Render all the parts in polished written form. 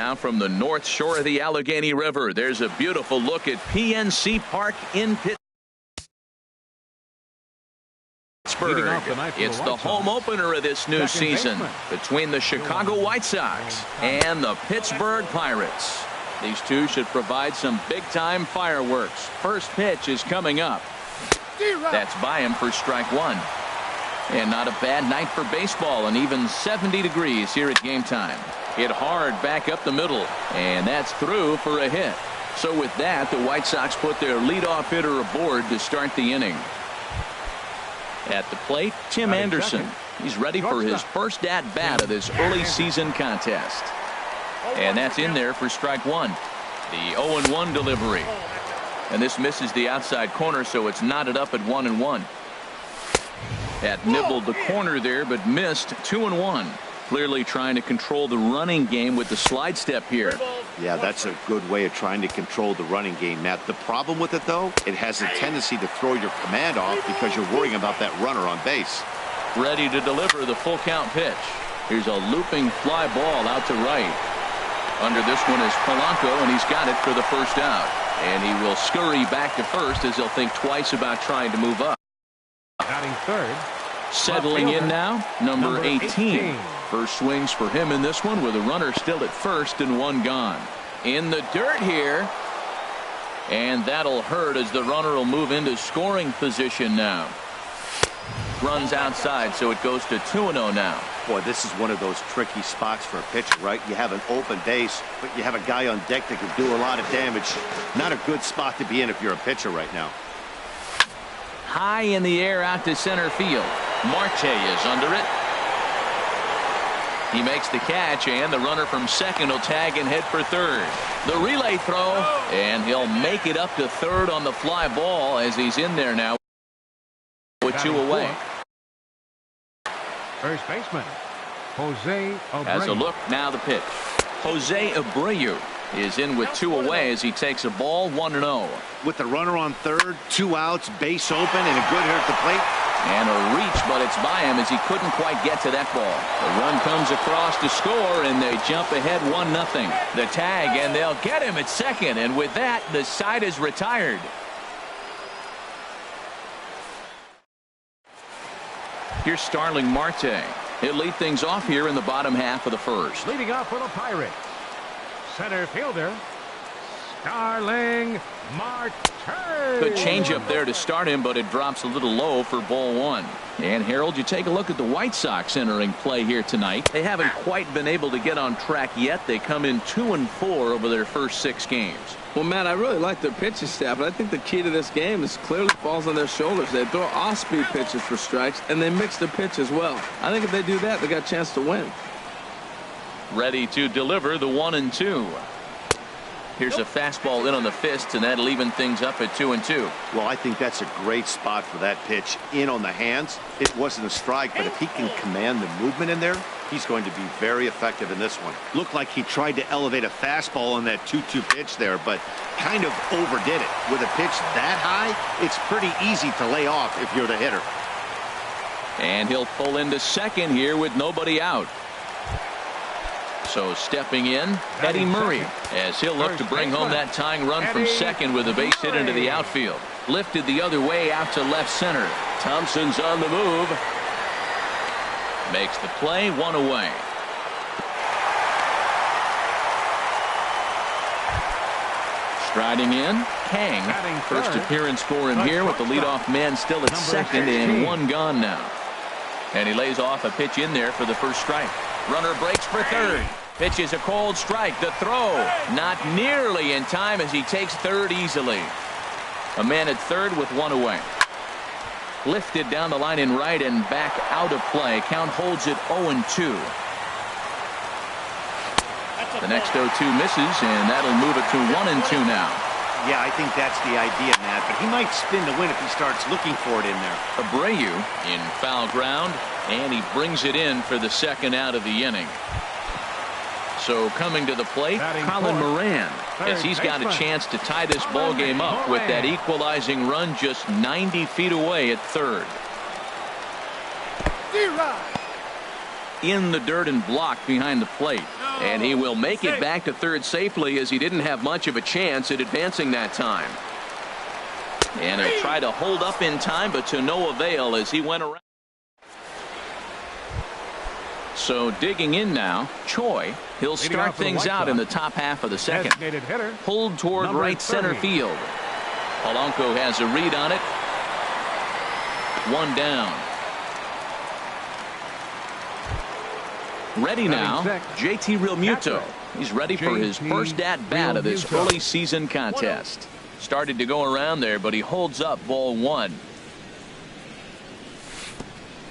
Now from the north shore of the Allegheny River, there's a beautiful look at PNC Park in Pittsburgh. It's the home opener of this new season between the Chicago White Sox and the Pittsburgh Pirates. These two should provide some big-time fireworks. First pitch is coming up. That's by him for strike one. And not a bad night for baseball, and even 70 degrees here at game time. Hit hard back up the middle, and that's through for a hit. So with that, the White Sox put their leadoff hitter aboard to start the inning. At the plate, Tim Anderson. He's ready for his first at-bat of this early season contest. And that's in there for strike one. The 0-1 delivery. And this misses the outside corner, so it's knotted up at 1-1. That nibbled the corner there, but missed. 2-1. Clearly trying to control the running game with the slide step here. Yeah, that's a good way of trying to control the running game, Matt. The problem with it, though, it has a tendency to throw your command off because you're worrying about that runner on base. Ready to deliver the full count pitch. Here's a looping fly ball out to right. Under this one is Polanco, and he's got it for the first out. And he will scurry back to first as he'll think twice about trying to move up. Batting third. Settling in now, number 18. First swings for him in this one with a runner still at first and one gone. In the dirt here. And that'll hurt as the runner will move into scoring position now. Runs outside, so it goes to 2-0 now. Boy, this is one of those tricky spots for a pitcher, right? You have an open base, but you have a guy on deck that can do a lot of damage. Not a good spot to be in if you're a pitcher right now. High in the air out to center field. Marte is under it. He makes the catch, and the runner from second will tag and head for third. The relay throw, and he'll make it up to third on the fly ball as he's in there now with two away. First baseman, Jose Abreu. As a look, now the pitch. Jose Abreu is in with two away as he takes a ball 1-0. With the runner on third, 2 outs, base open, and a good hit at the plate. And a reach, but it's by him as he couldn't quite get to that ball. The run comes across to score, and they jump ahead 1-0. The tag, and they'll get him at second, and with that, the side is retired. Here's Starling Marte. He'll lead things off here in the bottom half of the first. Leading off for the Pirates, center fielder, Starling Marte. Good changeup there to start him, but it drops a little low for ball one. And Harold, you take a look at the White Sox entering play here tonight. They haven't quite been able to get on track yet. They come in 2-4 over their first 6 games. Well, Matt, I really like their pitching staff, but I think the key to this game is clearly falls on their shoulders. They throw off-speed pitches for strikes, and they mix the pitch as well. I think if they do that, they got a chance to win. Ready to deliver the 1-2. Here's a fastball in on the fist, and that'll even things up at 2-2. Well, I think that's a great spot for that pitch in on the hands. It wasn't a strike, but if he can command the movement in there, he's going to be very effective in this one. Looked like he tried to elevate a fastball on that 2-2 pitch there, but kind of overdid it. With a pitch that high, it's pretty easy to lay off if you're the hitter. And he'll pull into second here with nobody out. So stepping in, Eddie Murray, as he'll look to bring home that tying run from second with a base hit into the outfield. Lifted the other way out to left center. Thompson's on the move. Makes the play, 1 away. Striding in, Kang. First appearance for him here with the leadoff man still at second and 1 gone now. And he lays off a pitch in there for the first strike. Runner breaks for third. Pitch is a cold strike. The throw not nearly in time as he takes third easily. A man at third with 1 away. Lifted down the line in right and back out of play. Count holds it 0-2. The next 0-2 misses, and that'll move it to 1-2 now. Yeah, I think that's the idea, Matt, but he might spin the win if he starts looking for it in there. Abreu in foul ground, and he brings it in for the second out of the inning. So coming to the plate, Colin Moran, as he's got a chance to tie this ball game up with that equalizing run just 90 feet away at third. in the dirt and blocked behind the plate. And he will make it back to third safely, as he didn't have much of a chance at advancing that time. And he'll try to hold up in time, but to no avail as he went around. So digging in now, Choi. He'll start things out in the top half of the second. Pulled toward right center field. Polanco has a read on it. One down. Ready now, JT Realmuto. He's ready for his first at-bat of this early season contest. Started to go around there, but he holds up ball one.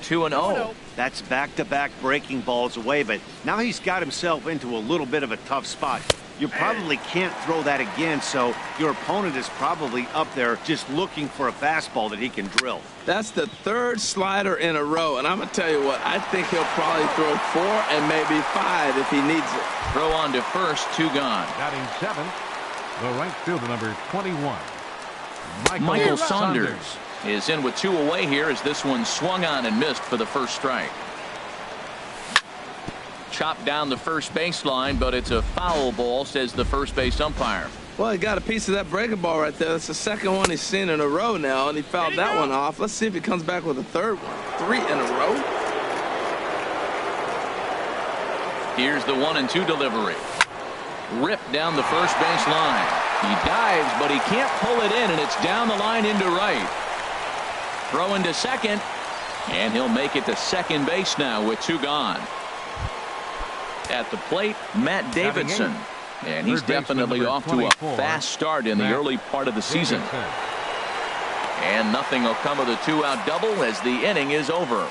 2-0. That's back-to-back breaking balls away, but now he's got himself into a little bit of a tough spot. You probably can't throw that again, so your opponent is probably up there just looking for a fastball that he can drill. That's the third slider in a row, and I'm going to tell you what, I think he'll probably throw 4 and maybe 5 if he needs it. Throw on to first, 2 gone. Batting 7th, the right fielder, number 21. Michael Saunders is in with 2 away here as this one swung on and missed for the first strike. Chopped down the first baseline, but it's a foul ball, says the first base umpire. Well, he got a piece of that breaking ball right there. That's the second one he's seen in a row now, and he fouled that one off. Let's see if he comes back with a third one. 3 in a row. Here's the 1-2 delivery. Ripped down the first base line. He dives, but he can't pull it in, and it's down the line into right. Throw into second, and he'll make it to second base now with 2 gone. At the plate, Matt Davidson, and he's definitely off to a fast start in the early part of the season. And nothing will come of the 2-out double as the inning is over.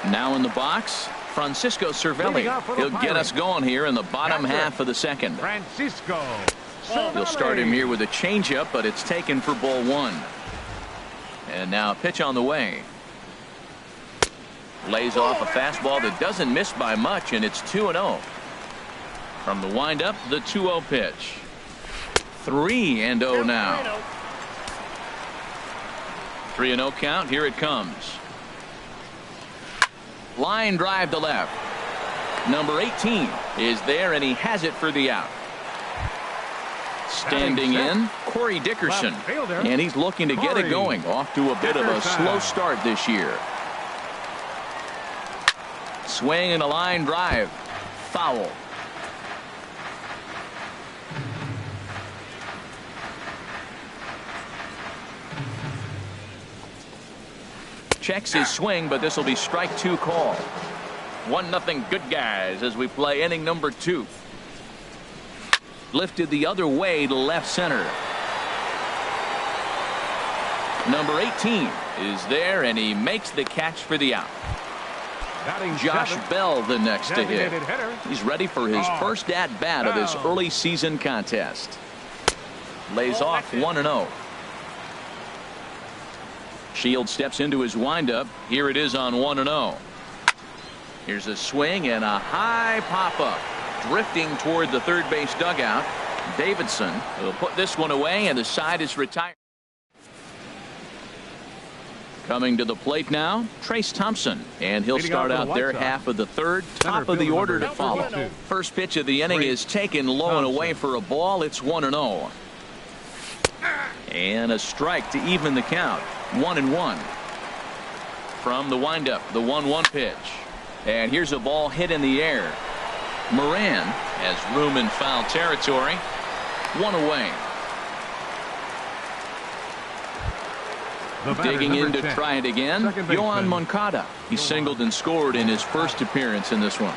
Now in the box, Francisco Cervelli. He'll get us going here in the bottom half of the second. He'll start him here with a changeup, but it's taken for ball 1. And now a pitch on the way. Lays off a fastball that doesn't miss by much, and it's 2-0. From the windup, the 2-0 pitch. 3-0 now. 3-0 count. Here it comes. Line drive to left. Number 18 is there, and he has it for the out. Standing in, Corey Dickerson, and he's looking to get it going. Off to a bit of a slow start this year. Swing and a line drive. Foul. Checks his swing, but this will be strike 2 call. 1-0 good guys as we play inning number 2. Lifted the other way to left center. Number 18 is there, and he makes the catch for the out. Josh Bell the next to hit. He's ready for his first at-bat of this early season contest. Lays off 1-0. Shield steps into his windup. Here it is on 1-0. Here's a swing and a high pop-up. Drifting toward the third base dugout. Davidson will put this one away, and the side is retired. Coming to the plate now, Trace Thompson, and he'll start out their half of the third. Top of the order to follow. First pitch of the inning is taken low and away for a ball. It's 1-0. And a strike to even the count. 1-1. From the windup, the 1-1 pitch. And here's a ball hit in the air. Moran has room in foul territory. 1 away. Digging in to try it again, Yohan Moncada. He singled and scored in his first appearance in this one.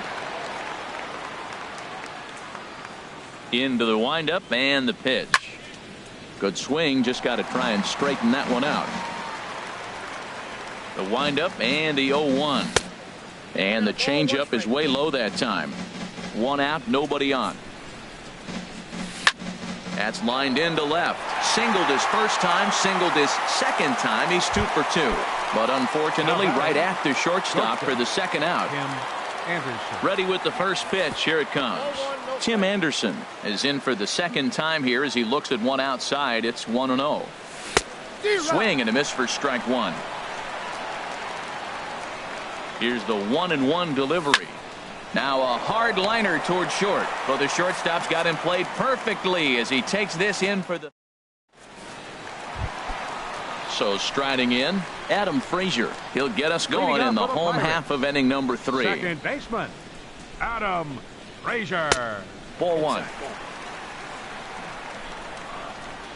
Into the windup and the pitch. Good swing, just got to try and straighten that one out. The windup and the 0-1. And the changeup is way low that time. 1 out, nobody on. That's lined into left. Singled his first time, singled his second time. He's 2 for 2. But unfortunately, right after shortstop for the second out. Ready with the first pitch. Here it comes. Tim Anderson is in for the second time here as he looks at one outside. It's 1-0. Swing and a miss for strike 1. Here's the 1-1 delivery. Now a hard liner toward short. Well, the shortstop's got him played perfectly as he takes this in for the. So striding in, Adam Frazier. He'll get us going in the home half of inning number 3. Second baseman, Adam Frazier. Ball 1.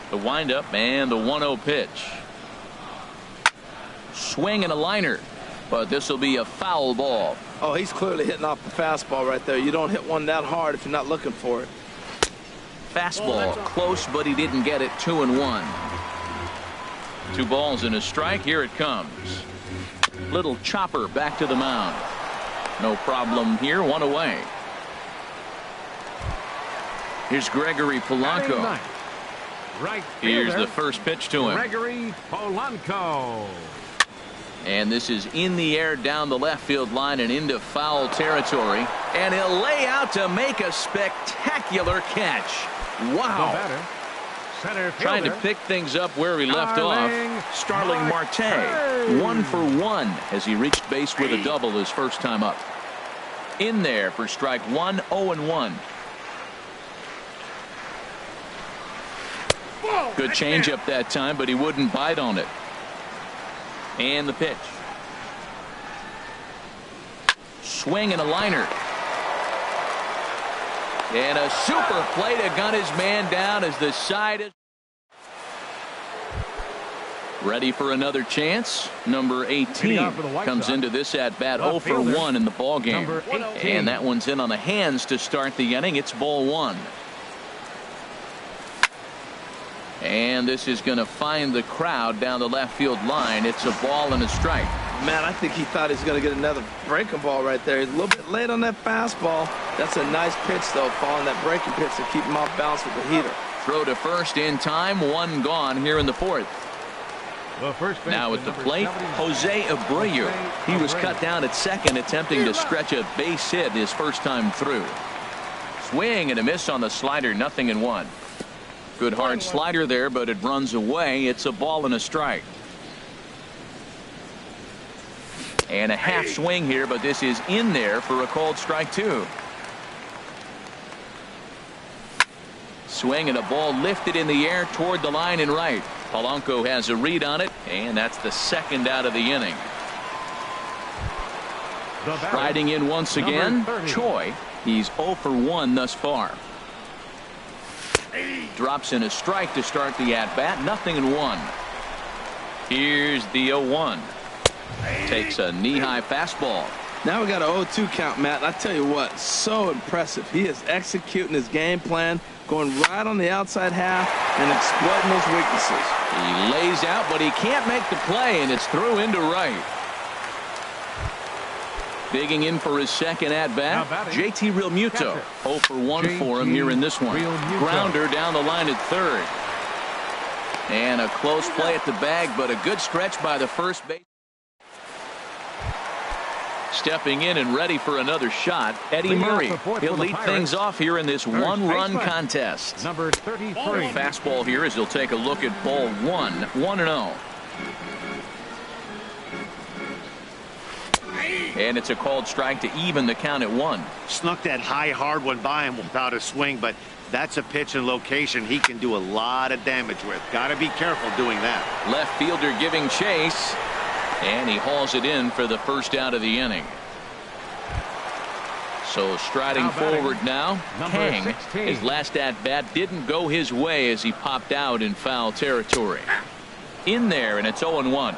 The windup and the 1-0 pitch. Swing and a liner, but this will be a foul ball. Oh, he's clearly hitting off the fastball right there. You don't hit one that hard if you're not looking for it. Fastball close, but he didn't get it. 2-1. 2 balls and a strike. Here it comes. Little chopper back to the mound. No problem here. 1 away. Here's Gregory Polanco. Right Here's the first pitch to him. Gregory Polanco. And this is in the air down the left field line and into foul territory. And he'll lay out to make a spectacular catch. Wow. Center Trying to pick things up where he left off. Starling Marte. 1 for 1 as he reached base with a double his first time up. In there for strike 1. 0-1. Good changeup that time, but he wouldn't bite on it. And the pitch. Swing and a liner. And a super play to gun his man down as the side is ready for another chance. Number 18 comes into this at bat 0 for 1 in the ball game. And that one's in on the hands to start the inning. It's ball 1. And this is going to find the crowd down the left field line. It's a ball and a strike. Man, I think he thought he was going to get another breaking ball right there. He's a little bit late on that fastball. That's a nice pitch, though, following that breaking pitch to keep him off balance with the heater. Throw to first in time. 1 gone here in the 4th. Now at the plate, Jose Abreu. He was cut down at second, attempting to stretch a base hit his first time through. Swing and a miss on the slider. 0-1. Good hard slider there, but it runs away. It's a ball and a strike. And a half swing here, but this is in there for a called strike 2. Swing and a ball lifted in the air toward the line and right. Polanco has a read on it, and that's the second out of the inning. Riding in once again, Choi. He's 0 for 1 thus far. Drops in a strike to start the at-bat. 0-1. Here's the 0-1. Takes a knee-high fastball. Now we got a 0-2 count, Matt. I tell you what, so impressive. He is executing his game plan, going right on the outside half and exploiting those weaknesses. He lays out, but he can't make the play, and it's through into right. Digging in for his second at-bat, JT Realmuto. 0 for 1 for him here in this one. Grounder down the line at third. And a close play at the bag, but a good stretch by the first base. Stepping in and ready for another shot, Eddie Murray. He'll lead things off here in this one-run contest. Number 33. Fastball here as he'll take a look at ball 1. 1-0. And it's a called strike to even the count at 1. Snuck that high hard one by him without a swing, but that's a pitch and location he can do a lot of damage with. Got to be careful doing that. Left fielder giving chase, and he hauls it in for the first out of the inning. So striding forward now, Kang. 16. His last at bat didn't go his way as he popped out in foul territory. In there, and it's 0-1.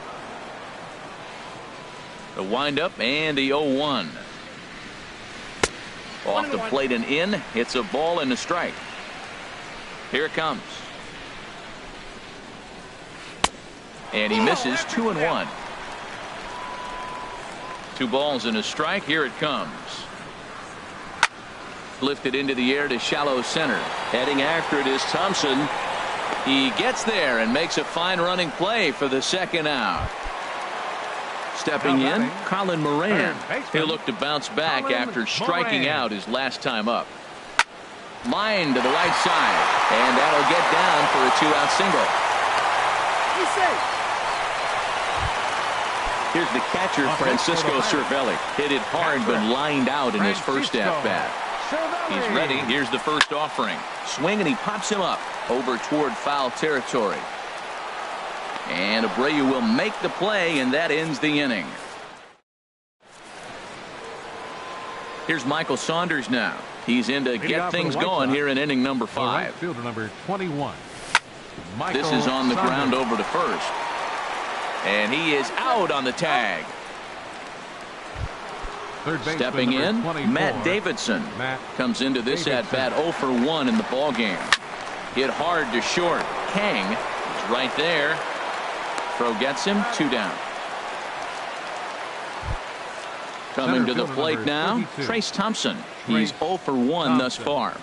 The windup and the 0-1. Off the plate and in. It's a ball and a strike. Here it comes. And he misses. 2-1. 2 balls and a strike. Here it comes. Lifted into the air to shallow center. Heading after it is Thompson. He gets there and makes a fine running play for the second out. Stepping in, Colin Moran. He'll look to bounce back after striking out his last time up. Line to the right side, and that'll get down for a 2-out single. Here's the catcher, Francisco Cervelli. Hit it hard, but lined out in his first at-bat. He's ready. Here's the first offering. Swing, and he pops him up over toward foul territory. And Abreu will make the play, and that ends the inning. Here's Michael Saunders now. He's in to get things going here in inning number 5. Fielder number 21. This is on the ground over to first. And he is out on the tag. Stepping in, Matt Davidson comes into this at-bat 0 for 1 in the ballgame. Hit hard to short. Kang is right there. Throw gets him, 2 down. Coming to the plate now, Trace Thompson. He's 0 for 1 thus far.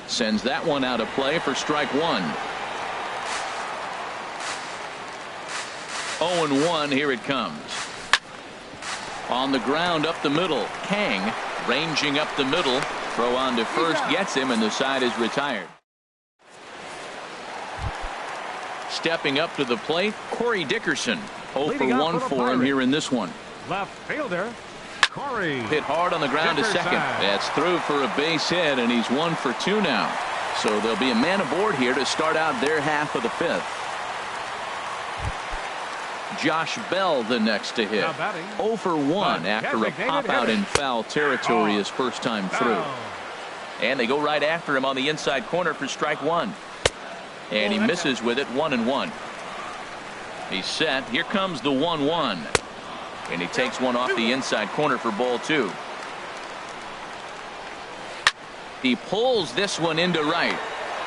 Sends that one out of play for strike 1. 0-1, here it comes. On the ground up the middle, Kang ranging up the middle. Throw on to first gets him, and the side is retired. Stepping up to the plate, Corey Dickerson. 0 for 1 for him here in this one. Left fielder, Corey. Hit hard on the ground to second. That's through for a base hit, and he's 1 for 2 now. So there'll be a man aboard here to start out their half of the 5th. Josh Bell the next to hit. 0 for 1 after a pop out in foul territory his first time through. And they go right after him on the inside corner for strike 1. And he misses with it, 1-1. He's set. Here comes the 1-1. And he takes one off the inside corner for ball 2. He pulls this one into right.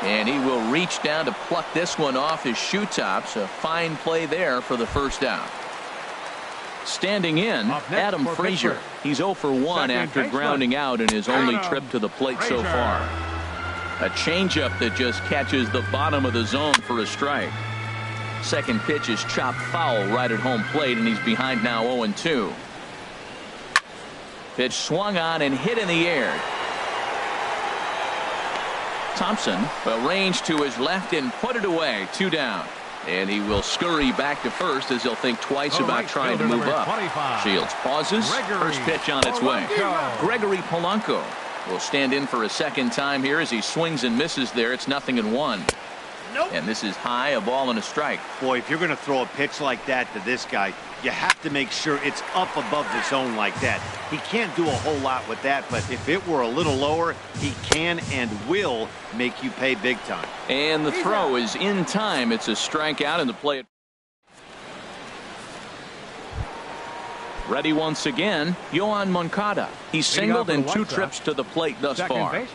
And he will reach down to pluck this one off his shoe tops. A fine play there for the first out. Standing in, Adam Frazier. He's 0 for 1 after grounding out in his only trip to the plate so far. A changeup that just catches the bottom of the zone for a strike. Second pitch is chopped foul right at home plate, and he's behind now 0-2. Pitch swung on and hit in the air. Thompson will range to his left and put it away. 2 down. And he will scurry back to first as he'll think twice about trying to move up. Shields pauses. First pitch on its way. Gregory Polanco will stand in for a second time here as he swings and misses there. It's 0-1. And this is high, a ball and a strike. Boy, if you're going to throw a pitch like that to this guy, you have to make sure it's up above the zone like that. He can't do a whole lot with that, but if it were a little lower, he can and will make you pay big time. And the throw is in time. It's a strikeout, and the play. Ready once again, Yohan Moncada. He's singled in 2 trips to the plate thus far.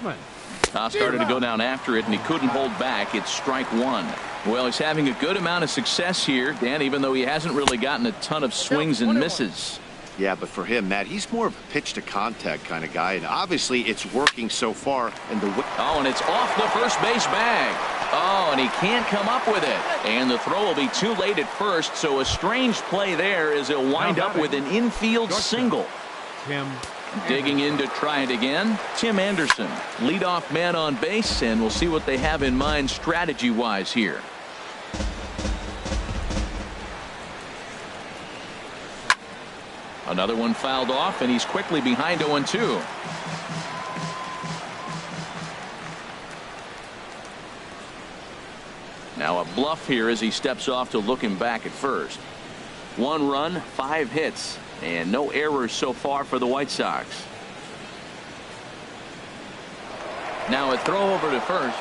Started to go down after it, and he couldn't hold back. It's strike 1. Well, he's having a good amount of success here, Dan, even though he hasn't really gotten a ton of swings and misses. Yeah, but for him, Matt, he's more of a pitch to contact kind of guy, and obviously it's working so far. And it's off the first base bag. Oh, and he can't come up with it. And the throw will be too late at first, so a strange play there as he'll wind up with an infield single. Digging in to try it again, Tim Anderson, leadoff man on base, and we'll see what they have in mind strategy-wise here. Another one fouled off, and he's quickly behind 0-2. Now a bluff here as he steps off to look him back at first. 1 run, 5 hits. And no errors so far for the White Sox. Now a throw over to first.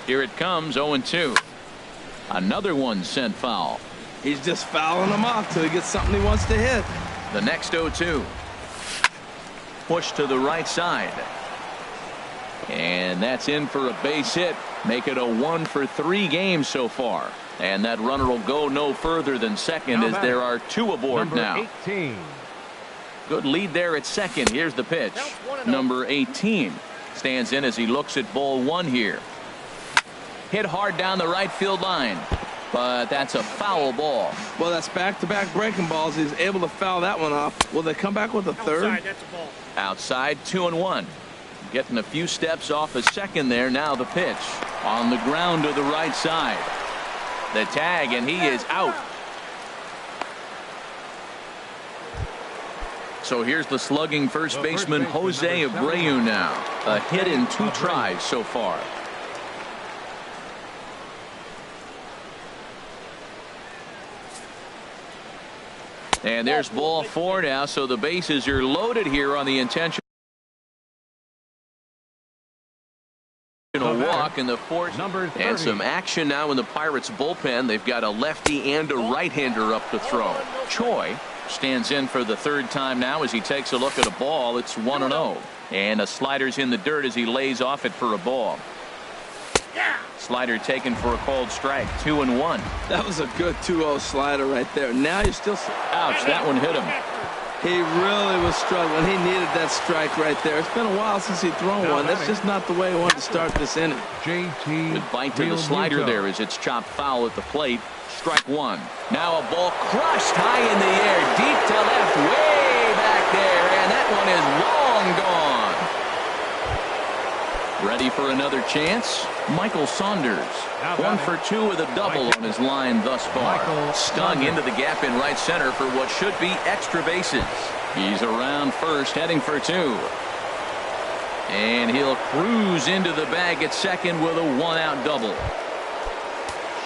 Here it comes, 0-2. Another one sent foul. He's just fouling them off till he gets something he wants to hit. The next 0-2. Push to the right side. And that's in for a base hit. Make it a 1 for 3 game so far. And that runner will go no further than second as there are 2 aboard now. 18. Good lead there at second. Here's the pitch. Number 18 stands in as he looks at ball 1 here. Hit hard down the right field line. But that's a foul ball. Well, that's back-to-back breaking balls. He's able to foul that one off. Will they come back with a third? Outside, that's a ball. Outside, 2-1. Getting a few steps off a second there. Now the pitch. On the ground to the right side. The tag, and he is out. So here's the slugging first baseman Jose Abreu now. A hit in 2 tries so far. And there's ball 4 now, so the bases are loaded here on the intention. A walk in the 4th, and some action now in the Pirates bullpen. They've got a lefty and a right-hander up to throw. Choi stands in for the 3rd time now as he takes a look at a ball. It's 1-0, and a slider's in the dirt as he lays off it for a ball. Slider taken for a called strike. 2-1. That was a good 2-0 slider right there. Now you're still. Ouch, that one hit him. He really was struggling. He needed that strike right there. It's been a while since he's thrown one. That's just not the way he wanted to start this inning. Good bite to the slider there as it's chopped foul at the plate. Strike 1. Now a ball crushed high in the air, deep to left, way back there, and that one is long gone. Ready for another chance? Michael Saunders. 1 for 2 with a double on his line thus far. Stung into the gap in right center for what should be extra bases. He's around first, heading for 2. And he'll cruise into the bag at second with a 1-out double.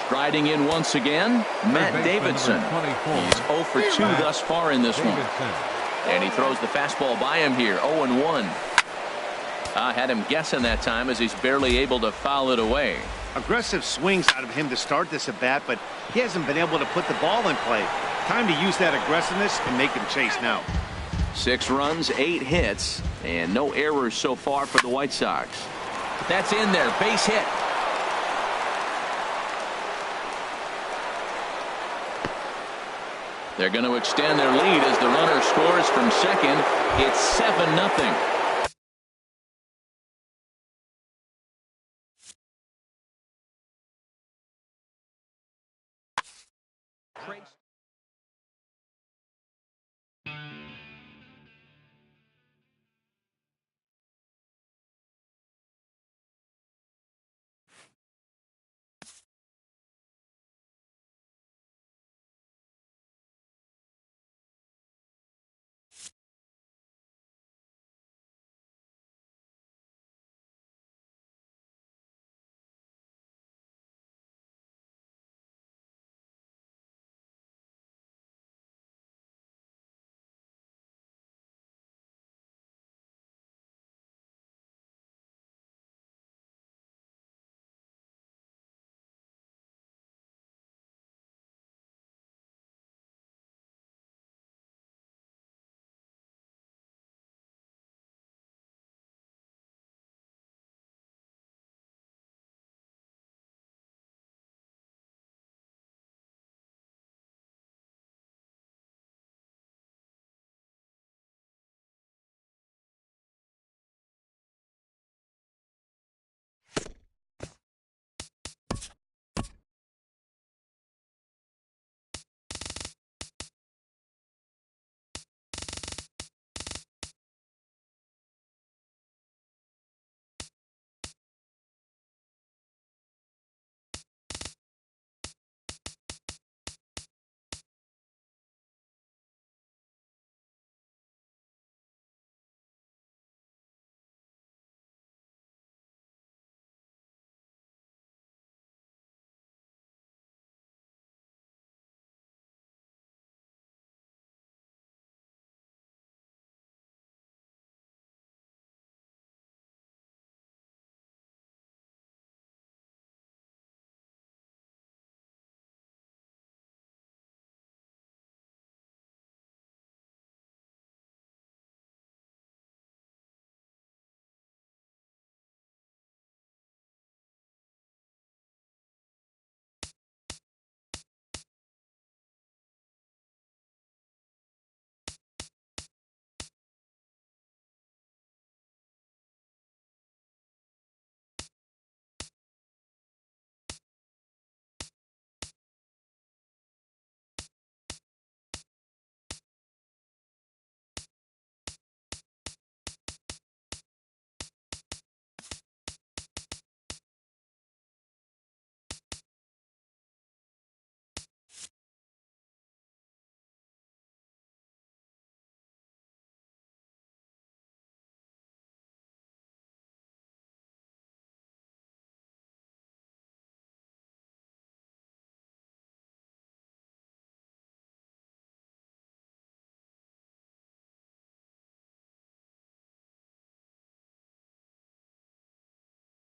Striding in once again, Matt Davidson. He's 0 for 2 thus far in this one. And he throws the fastball by him here, 0-1. I had him guessing that time as he's barely able to foul it away. Aggressive swings out of him to start this at bat, but he hasn't been able to put the ball in play. Time to use that aggressiveness and make him chase now. 6 runs, 8 hits, and no errors so far for the White Sox. That's in there, base hit. They're going to extend their lead as the runner scores from second. It's 7-0.